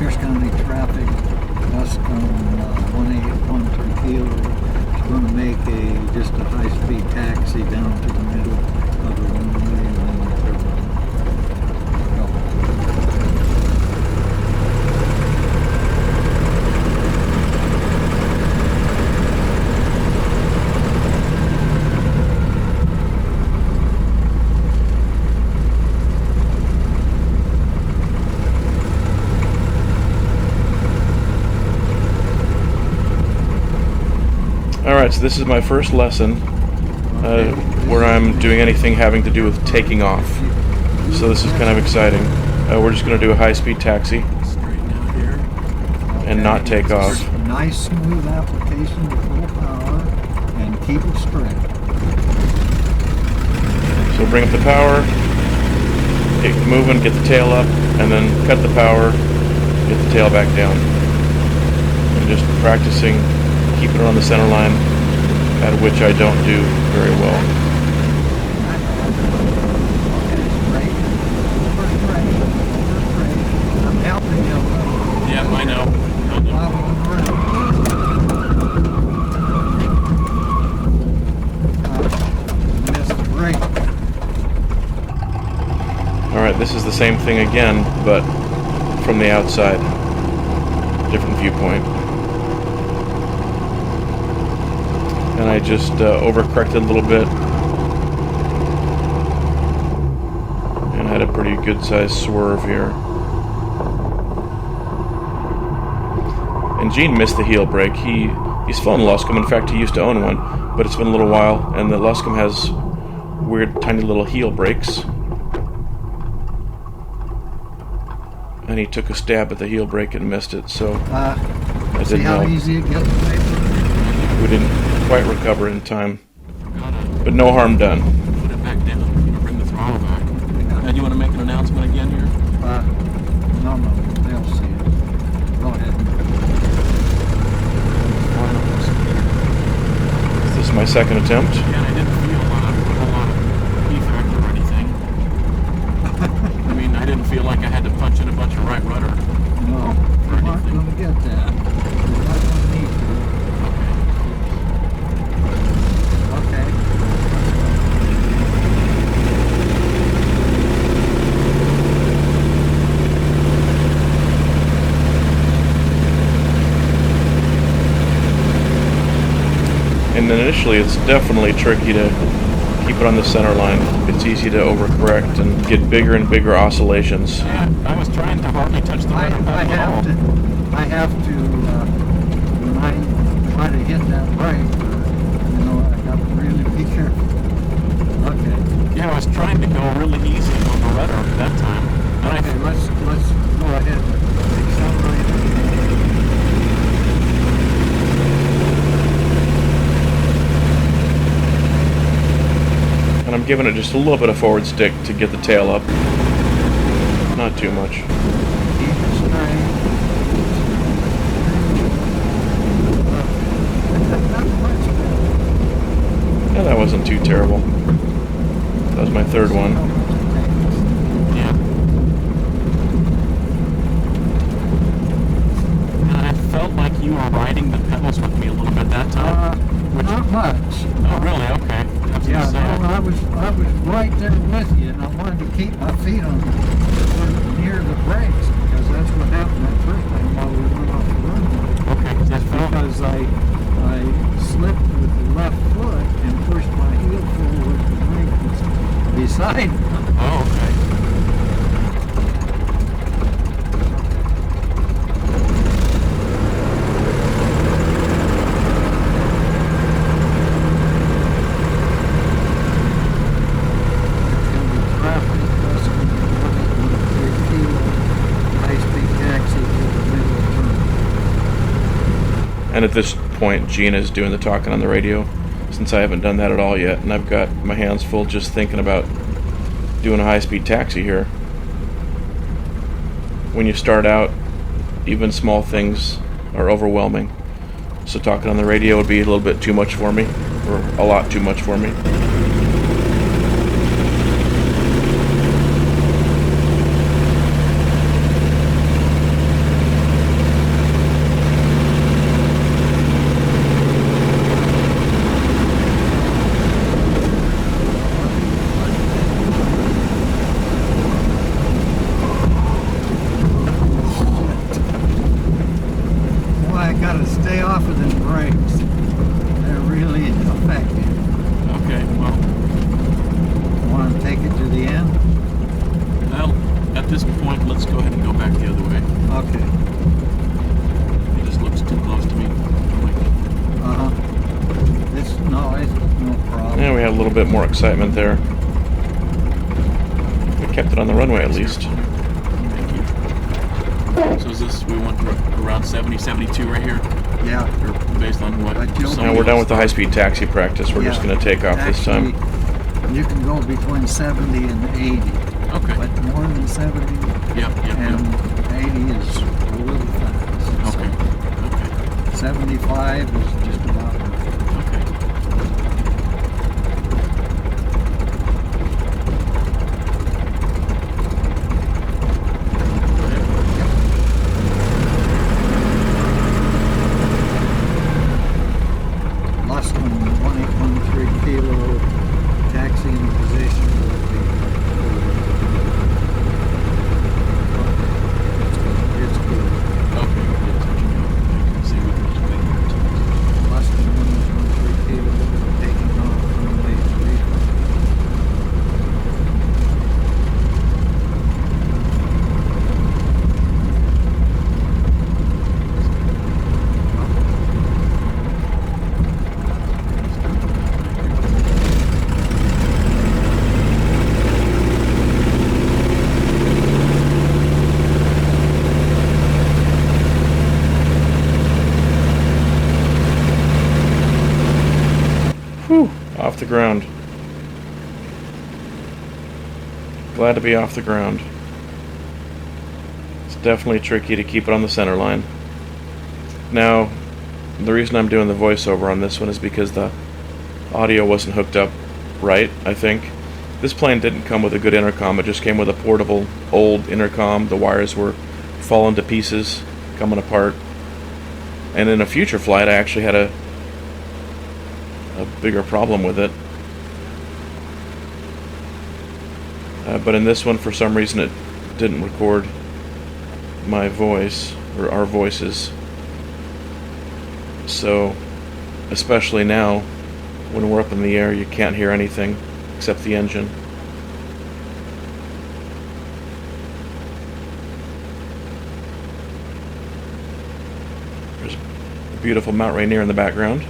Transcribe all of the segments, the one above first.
Pierce County traffic, Luscombe 1813 Kilo is going to make just a high-speed taxi down to the middle of the runway and then turn around. Alright, so this is my first lesson where I'm doing anything having to do with taking off. So this is kind of exciting. We're just going to do a high-speed taxi and not take off. Nice smooth application to full power and keep it straight. So bring up the power, get moving, get the tail up, and then cut the power, get the tail back down. And just practicing keeping it on the center line, at which I don't do very well. I'm helping you. Yeah, I know. Missed the brake. Alright, this is the same thing again, but from the outside. Different viewpoint. And I just overcorrected a little bit and had a pretty good sized swerve here. And Gene missed the heel brake. He's flown Luscombe. In fact, he used to own one, but it's been a little while, and the Luscombe has weird tiny little heel brakes. And he took a stab at the heel brake and missed it, so I didn't see how know. easy it gets. We didn't quite recover in time, but no harm done. Put it back down. Bring the throttle back. Now, do you want to make an announcement again here? No, they'll see it. Go ahead. Is this my second attempt? Yeah, and I didn't feel a whole lot of defect or anything. I mean, I didn't feel like I had to punch in a bunch of right rudder. No, you're not going to get that. You're not going to need to. Okay. And then initially it's definitely tricky to keep it on the center line. It's easy to overcorrect and get bigger and bigger oscillations. Yeah, I was trying to hardly touch the rudder pedal at all. I have to, when I try to hit that brake, I got to really be careful. Okay. Yeah, I was trying to go really easy on the rudder at that time. And Okay, let's go ahead and accelerate. And I'm giving it just a little bit of forward stick to get the tail up. Not too much. Keep it straight. Yeah, that wasn't too terrible. That was my third one. yeah. And I felt like you were riding the pedals with me a little bit that time. Not much. Oh, really? Okay. That's Yeah, sad. no, I was right there with you, and I wanted to keep my feet on near the brakes because that's what happened that first time while we went off the runway. Okay, that's Because I slipped with the left foot and pushed my heel forward. The brake was beside me. Oh, okay. And at this point, Gina is doing the talking on the radio, since I haven't done that at all yet, and I've got my hands full just thinking about doing a high-speed taxi here. When you start out, even small things are overwhelming. So talking on the radio would be a little bit too much for me, or a lot too much for me. bit more excitement there. We kept it on the runway at least. Thank you. So is this, we went around 70, 72 right here? Yeah. Or based on what? But you'll- Now we're done with the high-speed taxi practice. We're just Yeah. going to take off this time. Actually, you can go between 70 and 80. Okay. But more than 70 Yep, yep, and yep. 80 is a little fast. Okay. Okay. 75 is just about right. Okay. Luscombe 1813 kilo, taxi in position will be it's good. Okay. See what Luscombe 1813 kilo, taking off runway 35. Whew, off the ground. Glad to be off the ground. It's definitely tricky to keep it on the center line. Now, the reason I'm doing the voiceover on this one is because the audio wasn't hooked up right, I think. This plane didn't come with a good intercom, it just came with a portable old intercom. The wires were falling to pieces, coming apart. And in a future flight I actually had a bigger problem with it. But in this one, for some reason, it didn't record my voice, or our voices. So, especially now, when we're up in the air, you can't hear anything except the engine. There's a beautiful Mount Rainier in the background.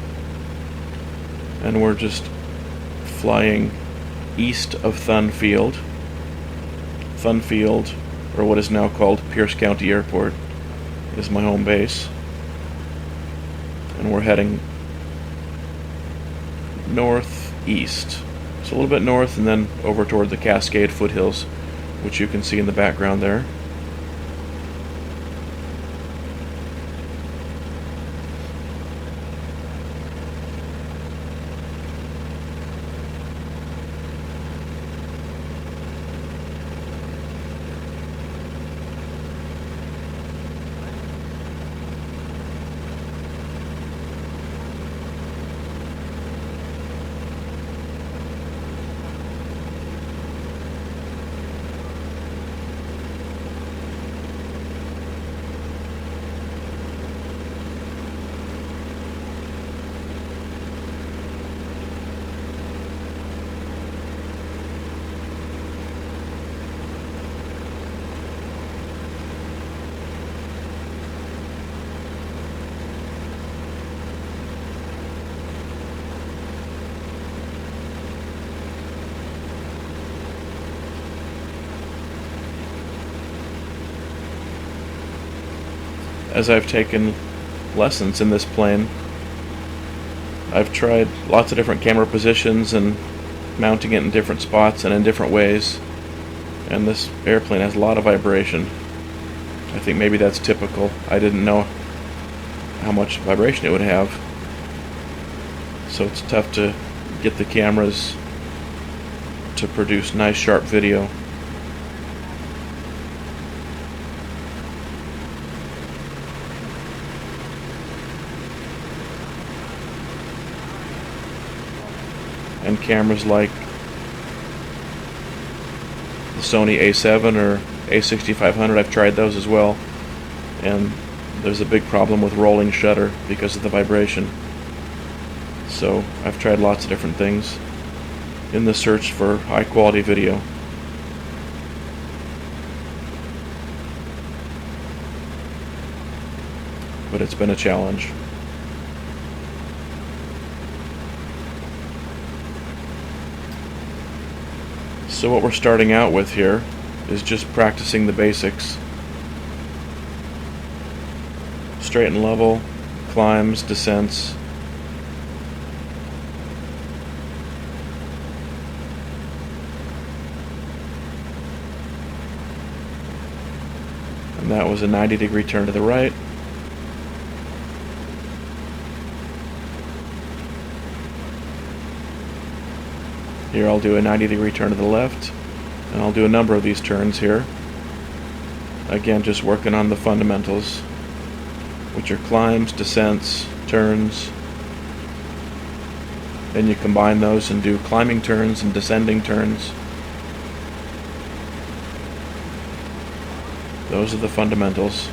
And we're just flying east of Thunfield. Thunfield, or what is now called Pierce County Airport, is my home base. And we're heading northeast. So a little bit north and then over toward the Cascade foothills, which you can see in the background there. As I've taken lessons in this plane, I've tried lots of different camera positions and mounting it in different spots and in different ways, and this airplane has a lot of vibration. I think maybe that's typical. I didn't know how much vibration it would have, so it's tough to get the cameras to produce nice sharp video. And cameras like the Sony A7 or A6500, I've tried those as well, and there's a big problem with rolling shutter because of the vibration. So I've tried lots of different things in the search for high quality video. But it's been a challenge. So what we're starting out with here is just practicing the basics. Straight and level, climbs, descents. And that was a 90-degree turn to the right. Here I'll do a 90-degree turn to the left, and I'll do a number of these turns here. Again, just working on the fundamentals, which are climbs, descents, turns. Then you combine those and do climbing turns and descending turns. Those are the fundamentals.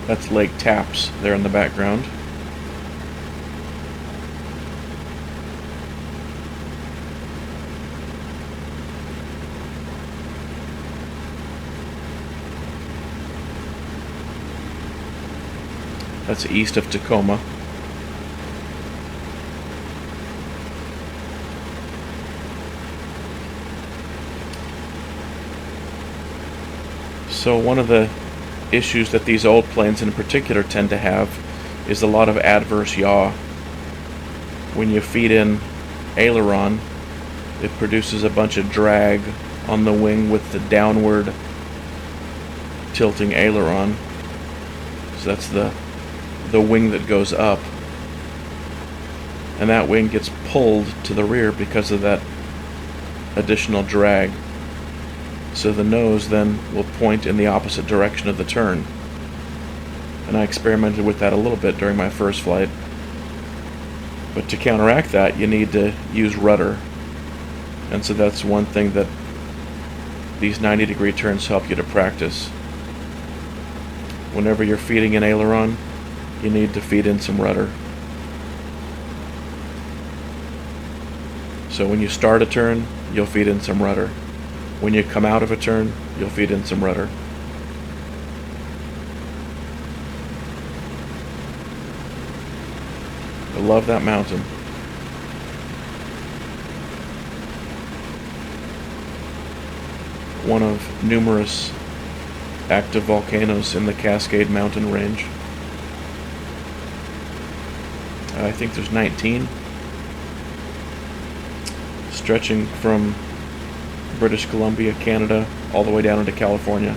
That's Lake Taps there in the background. That's east of Tacoma. So one of the issues that these old planes in particular tend to have is a lot of adverse yaw. When you feed in aileron, it produces a bunch of drag on the wing with the downward tilting aileron. So that's the wing that goes up, and that wing gets pulled to the rear because of that additional drag. So the nose then will point in the opposite direction of the turn. And I experimented with that a little bit during my first flight. But to counteract that, you need to use rudder. And so that's one thing that these 90-degree turns help you to practice. Whenever you're feeding an aileron, you need to feed in some rudder. So when you start a turn, you'll feed in some rudder. When you come out of a turn, you'll feed in some rudder. I love that mountain. One of numerous active volcanoes in the Cascade Mountain Range. I think there's 19, stretching from British Columbia, Canada, all the way down into California.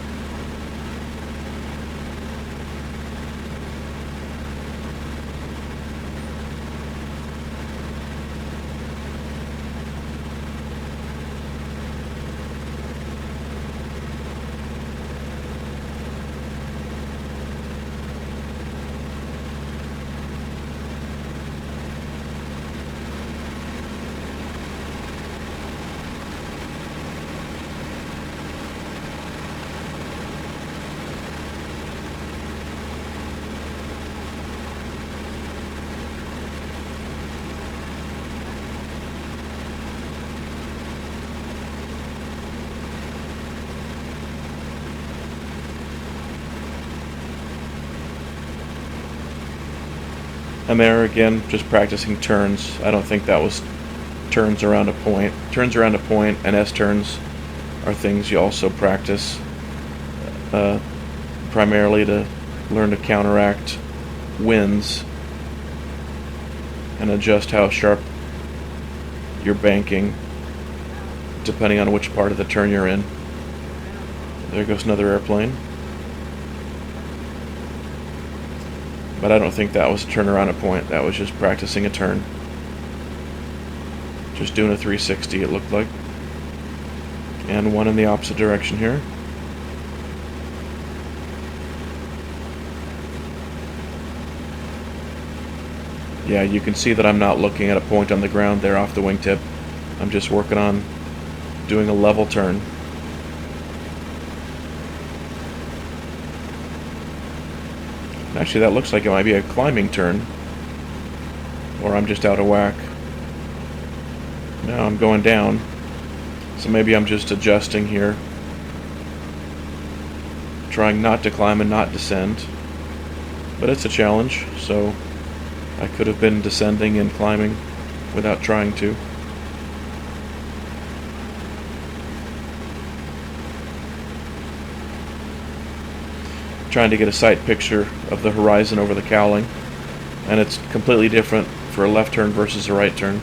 And there again, just practicing turns. I don't think that was turns around a point. Turns around a point and S-turns are things you also practice primarily to learn to counteract winds and adjust how sharp you're banking depending on which part of the turn you're in. There goes another airplane. But I don't think that was a turnaround at point. That was just practicing a turn. Just doing a 360, it looked like. And one in the opposite direction here. Yeah, you can see that I'm not looking at a point on the ground there off the wingtip. I'm just working on doing a level turn. Actually, that looks like it might be a climbing turn. Or I'm just out of whack. Now I'm going down. So maybe I'm just adjusting here. Trying not to climb and not descend. But it's a challenge, so I could have been descending and climbing without trying to. Trying to get a sight picture of the horizon over the cowling, and it's completely different for a left turn versus a right turn.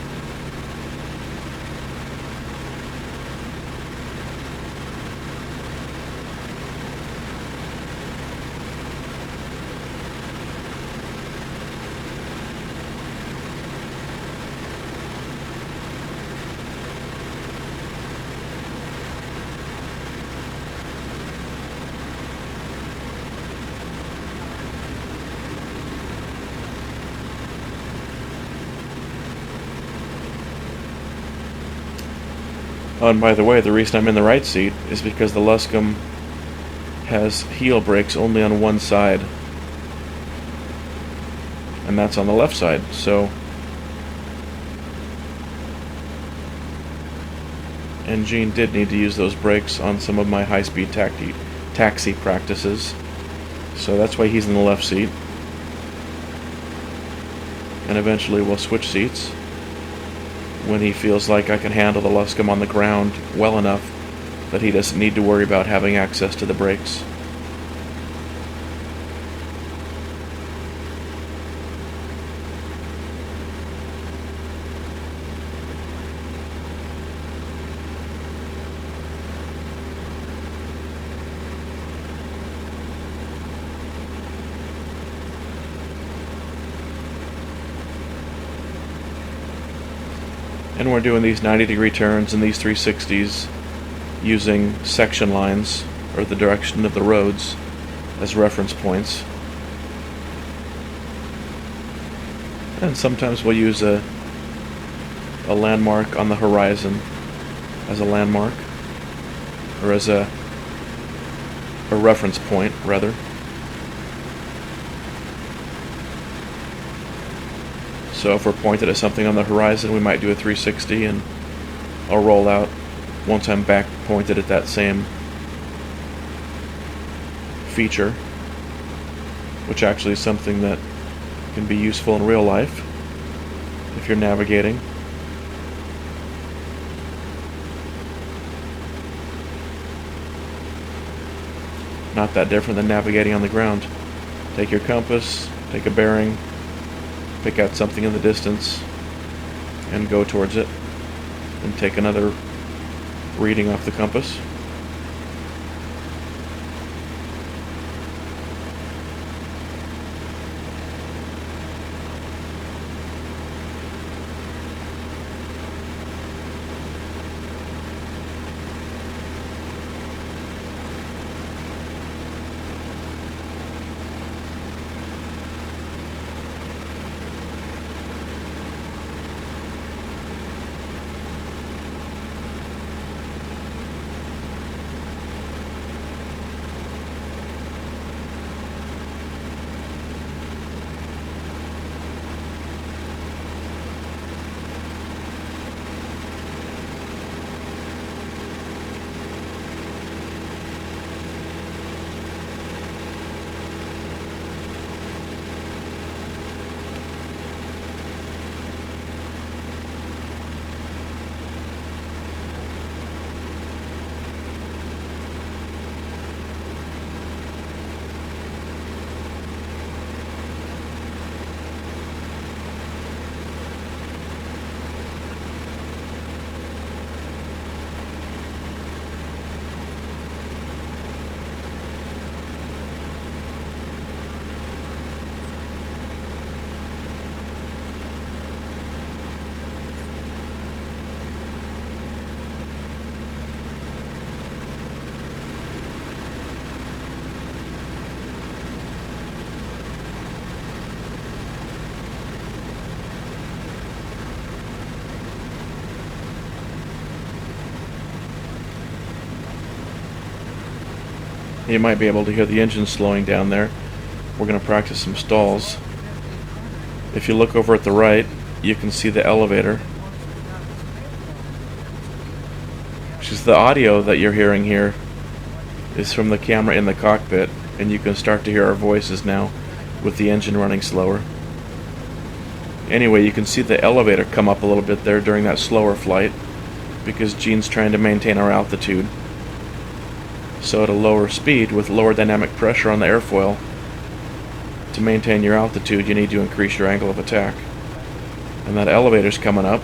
Oh, and by the way, the reason I'm in the right seat is because the Luscombe has heel brakes only on one side, and that's on the left side, so and Gene did need to use those brakes on some of my high-speed taxi practices, so that's why he's in the left seat, and eventually we'll switch seats when he feels like I can handle the Luscombe on the ground well enough that he doesn't need to worry about having access to the brakes. And we're doing these 90-degree turns and these 360s using section lines, or the direction of the roads, as reference points. And sometimes we'll use a landmark on the horizon as a landmark, or as a reference point, rather. So if we're pointed at something on the horizon, we might do a 360 and I'll roll out once I'm back pointed at that same feature, which actually is something that can be useful in real life if you're navigating. Not that different than navigating on the ground. Take your compass, take a bearing, pick out something in the distance and go towards it, and take another reading off the compass. You might be able to hear the engine slowing down there. We're going to practice some stalls. If you look over at the right, you can see the elevator. Because the audio that you're hearing here is from the camera in the cockpit, and you can start to hear our voices now with the engine running slower. Anyway, you can see the elevator come up a little bit there during that slower flight because Gene's trying to maintain our altitude. So at a lower speed with lower dynamic pressure on the airfoil, to maintain your altitude you need to increase your angle of attack. And that elevator's coming up,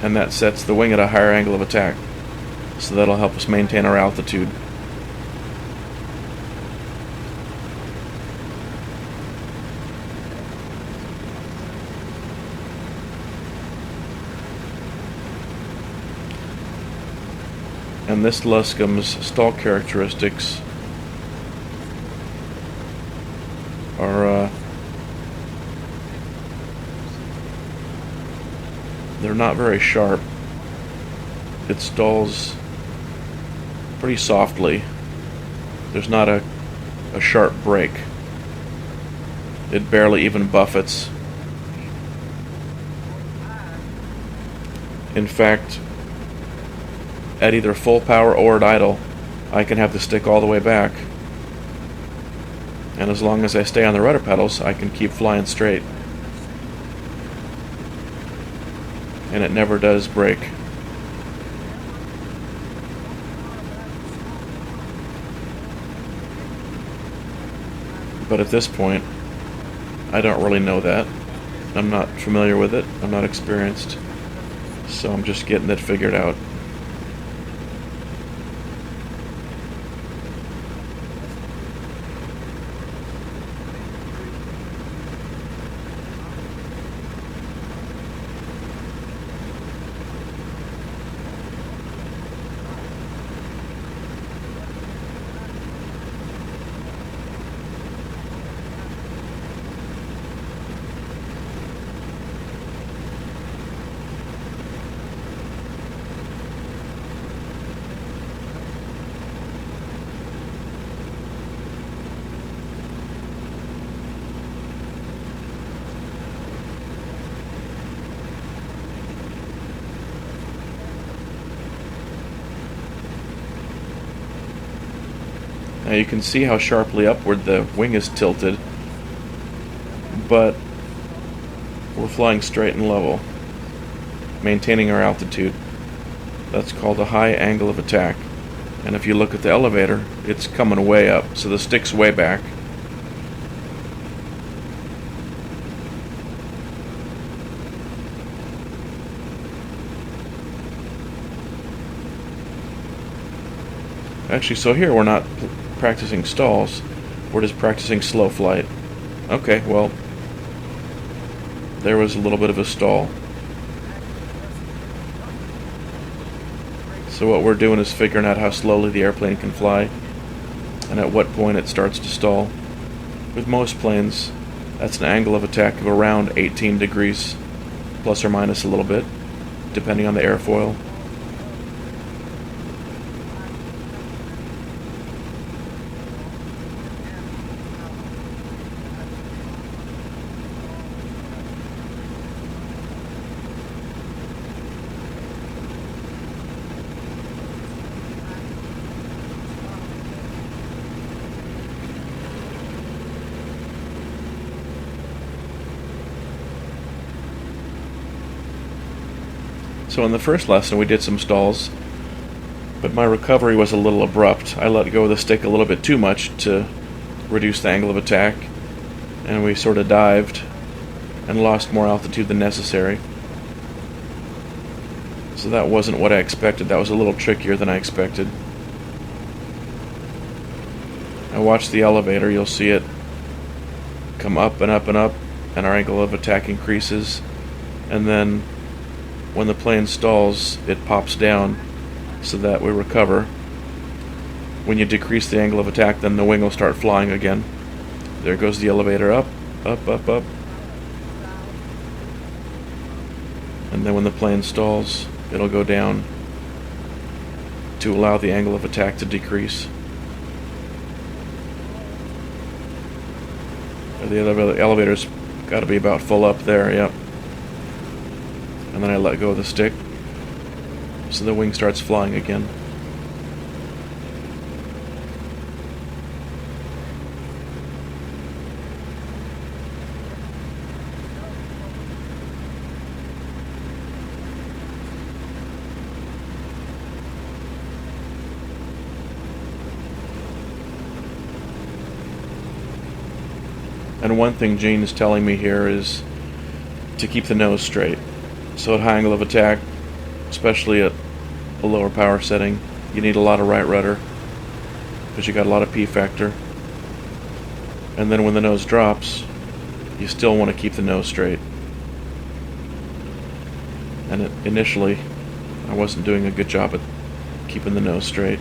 and that sets the wing at a higher angle of attack. So that'll help us maintain our altitude. And this Luscombe's stall characteristics are they're not very sharp. It stalls pretty softly. There's not a sharp break. It barely even buffets. In fact, at either full power or at idle, I can have the stick all the way back. And as long as I stay on the rudder pedals, I can keep flying straight. And it never does break. But at this point, I don't really know that. I'm not familiar with it. I'm not experienced. So I'm just getting it figured out. Now you can see how sharply upward the wing is tilted, but we're flying straight and level, maintaining our altitude. That's called a high angle of attack. And if you look at the elevator, it's coming way up, so the stick's way back. Actually, so here we're not practicing stalls, we're just practicing slow flight. Okay, well, there was a little bit of a stall. So what we're doing is figuring out how slowly the airplane can fly and at what point it starts to stall. With most planes, that's an angle of attack of around 18 degrees, plus or minus a little bit, depending on the airfoil. So in the first lesson we did some stalls, but my recovery was a little abrupt. I let go of the stick a little bit too much to reduce the angle of attack, and we sort of dived and lost more altitude than necessary. So that wasn't what I expected. That was a little trickier than I expected. Now watch the elevator. You'll see it come up and up and up, and our angle of attack increases, and then when the plane stalls, it pops down so that we recover. When you decrease the angle of attack, then the wing will start flying again. There goes the elevator up, up, up, up. And then when the plane stalls, it'll go down to allow the angle of attack to decrease. The elevator's got to be about full up there, yep. And then I let go of the stick, so the wing starts flying again. And one thing Gene is telling me here is to keep the nose straight. So at high angle of attack, especially at a lower power setting, you need a lot of right rudder because you got a lot of P factor. And then when the nose drops, you still want to keep the nose straight. And initially, I wasn't doing a good job at keeping the nose straight.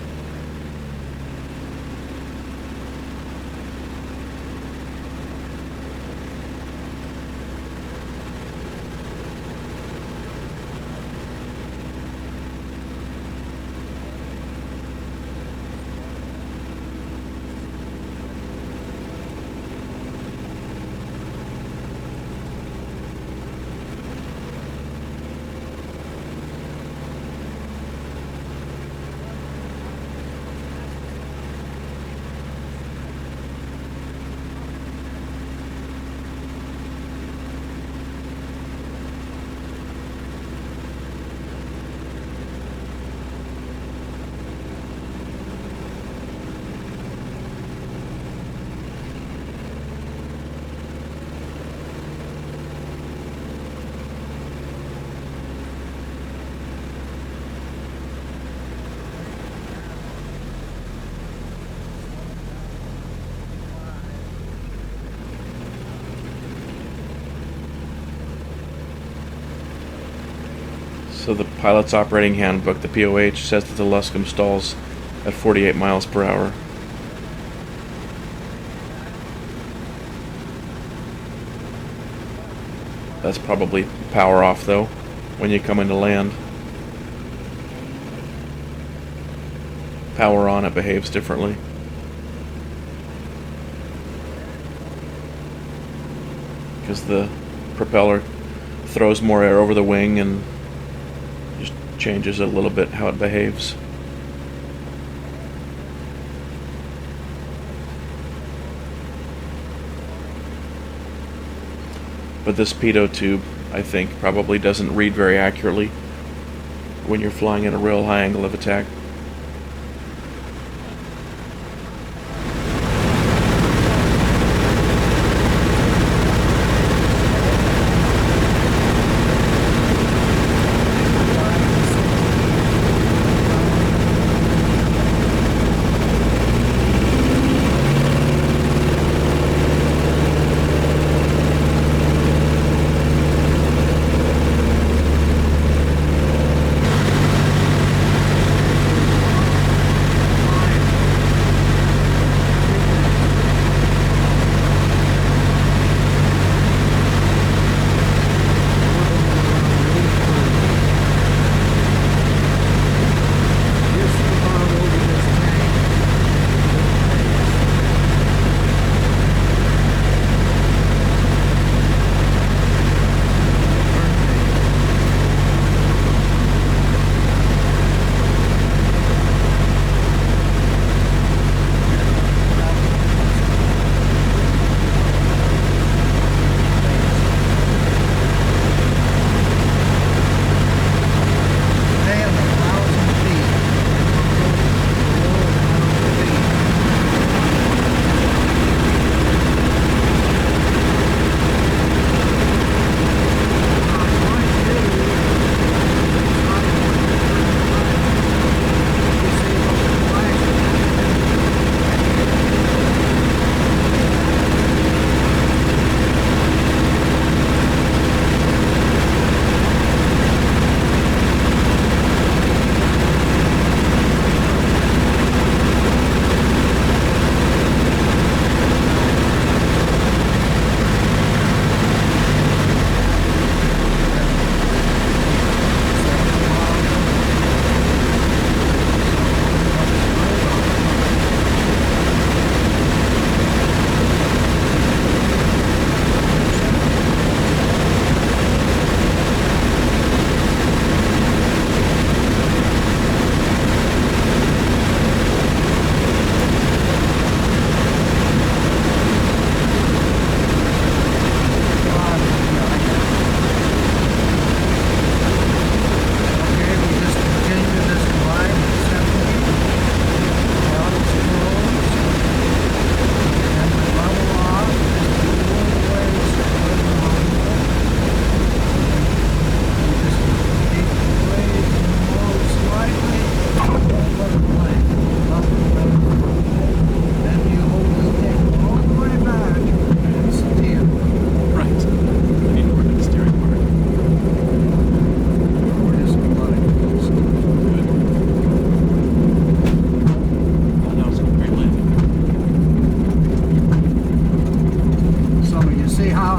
So the pilot's operating handbook, the POH, says that the Luscombe stalls at 48 miles per hour. That's probably power off though, when you come into land. Power on, it behaves differently. Because the propeller throws more air over the wing and just changes a little bit how it behaves. But this pitot tube, I think, probably doesn't read very accurately when you're flying at a real high angle of attack.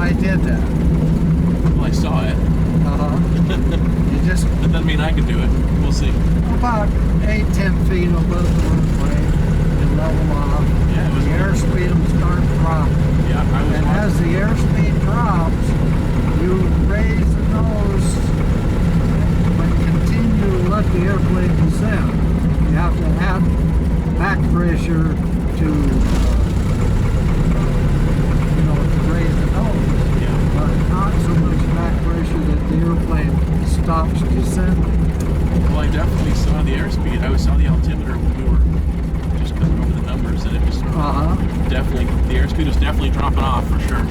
I did that. Well, I saw it. You just That doesn't mean I can do it. We'll see. about 8-10 feet above the roadway, you level off. Yeah, it was The airspeed will start dropping. Yeah, I was And as the airspeed drops, you raise the nose, but continue to let the airplane descend. You have to add back pressure to, to raise the nose. Yeah. But not so much back pressure that the airplane stops descending. Well, I definitely saw the airspeed. I saw the altimeter when we were just going over the numbers, and it was Uh-huh. definitely, the airspeed was definitely dropping off for sure.